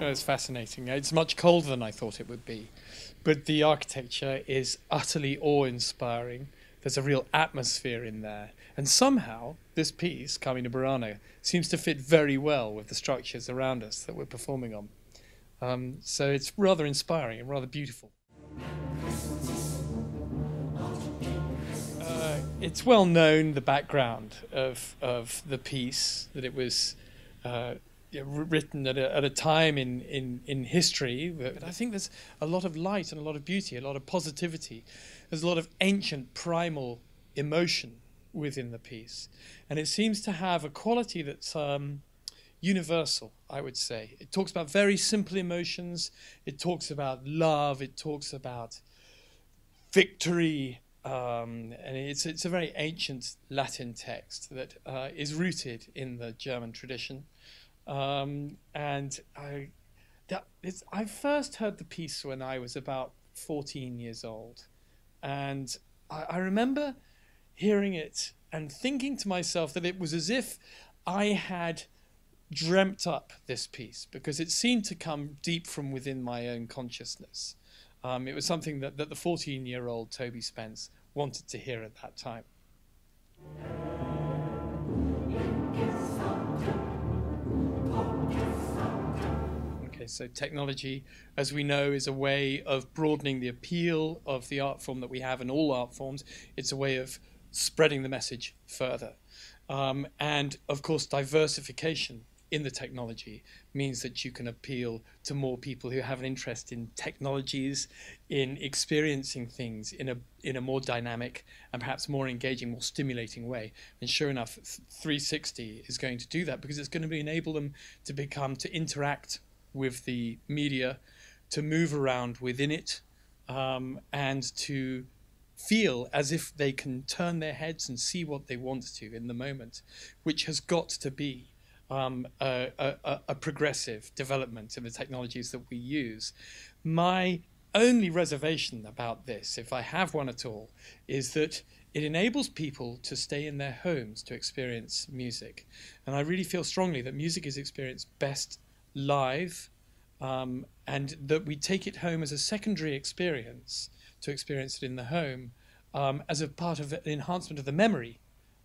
It's fascinating. It's much colder than I thought it would be, but the architecture is utterly awe-inspiring. There's a real atmosphere in there, and somehow this piece, Carmina Burana, seems to fit very well with the structures around us that we're performing on. So it's rather inspiring and rather beautiful. It's well known, the background of the piece, that it was written at a time in history. But I think there's a lot of light and a lot of beauty, a lot of positivity. There's a lot of ancient primal emotion within the piece. And it seems to have a quality that's universal, I would say. It talks about very simple emotions. It talks about love. It talks about victory. And it's a very ancient Latin text that is rooted in the German tradition. And I first heard the piece when I was about 14 years old. And I remember hearing it and thinking to myself that it was as if I had dreamt up this piece, because it seemed to come deep from within my own consciousness. It was something that the 14-year-old Toby Spence wanted to hear at that time. Okay, so technology, as we know, is a way of broadening the appeal of the art form that we have in all art forms. It's a way of spreading the message further. And, of course, diversification in the technology means that you can appeal to more people who have an interest in technologies, in experiencing things in a more dynamic and perhaps more engaging, more stimulating way. And sure enough, 360 is going to do that, because it's going to enable them to interact with the media, to move around within it, and to feel as if they can turn their heads and see what they want to in the moment, which has got to be a progressive development in the technologies that we use. My only reservation about this, if I have one at all, is that it enables people to stay in their homes to experience music. And I really feel strongly that music is experienced best live, and that we take it home as a secondary experience, to experience it in the home, as a part of an enhancement of the memory,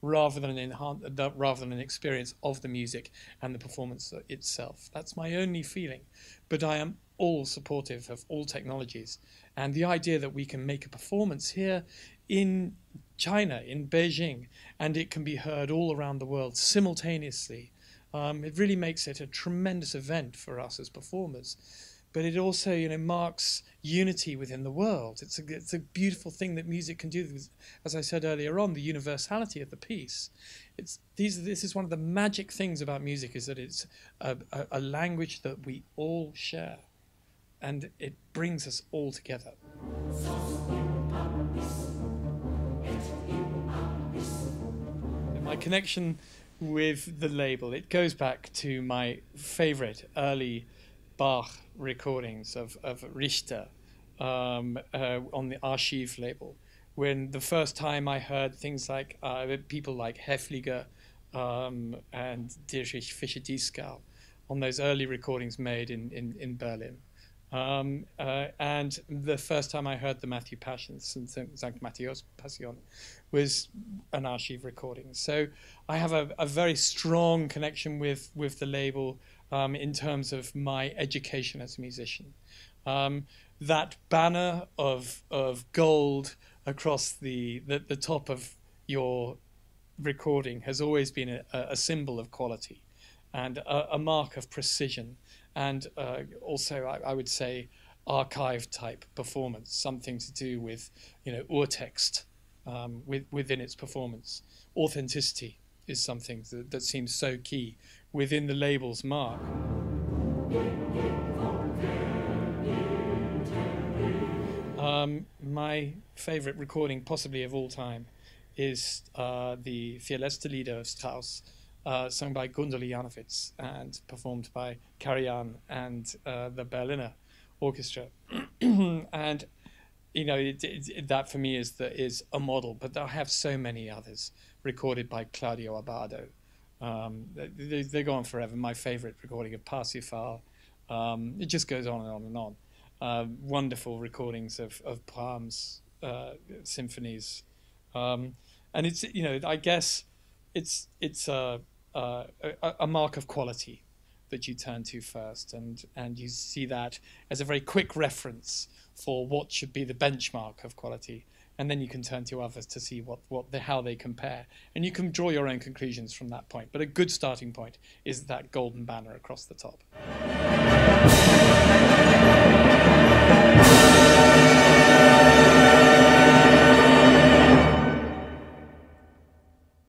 rather than an experience of the music and the performance itself. That's my only feeling. But I am all supportive of all technologies. And the idea that we can make a performance here in China, in Beijing, and it can be heard all around the world simultaneously, it really makes it a tremendous event for us as performers. But it also, marks unity within the world. It's a beautiful thing that music can do. As I said earlier on, the universality of the piece. This is one of the magic things about music, is that it's a language that we all share, and it brings us all together. My connection with the label, it goes back to my favorite early Bach recordings of Richter on the Archive label, when the first time I heard things like people like Häfliger and Dietrich Fischer-Dieskau on those early recordings made in Berlin. And the first time I heard the Matthew Passion, St. Matthäus Passion, was an Archive recording. So I have a very strong connection with the label in terms of my education as a musician. That banner of gold across the top of your recording has always been a symbol of quality and a mark of precision, and also I would say archive type performance, something to do with urtext within its performance. Authenticity is something that seems so key within the label's mark. My favorite recording possibly of all time is the Vier letzte Lieder of Strauss, sung by Gundel Janowitz and performed by Karajan and the Berliner Orchestra. And that for me is a model, but I have so many others recorded by Claudio Abbado. They go on forever. My favorite recording of Parsifal, It just goes on and on and on. Wonderful recordings of Brahms symphonies, and it's, you know, I guess it's a mark of quality that you turn to first, and you see that as a very quick reference for what should be the benchmark of quality, and then you can turn to others to see how they compare, and you can draw your own conclusions from that point. But a good starting point is that golden banner across the top.